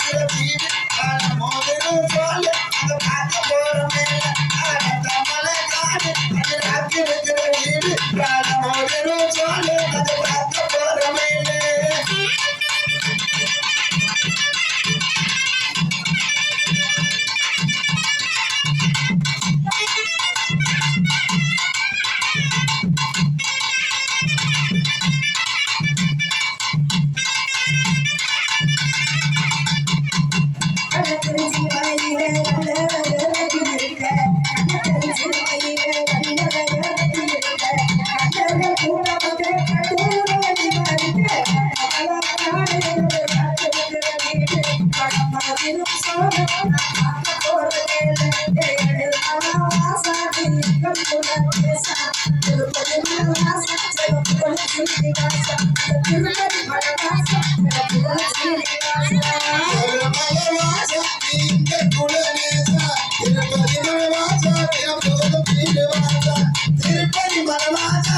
இருக்கிற வீடு மோதிரம் சோழ அந்த பார்க்க போற மேல மலை காடு அது ராக்கி இருக்கிற வீடு மோதிரம் சோழ அந்த பார்க்க போற மேல திருப்பதி மலவாசா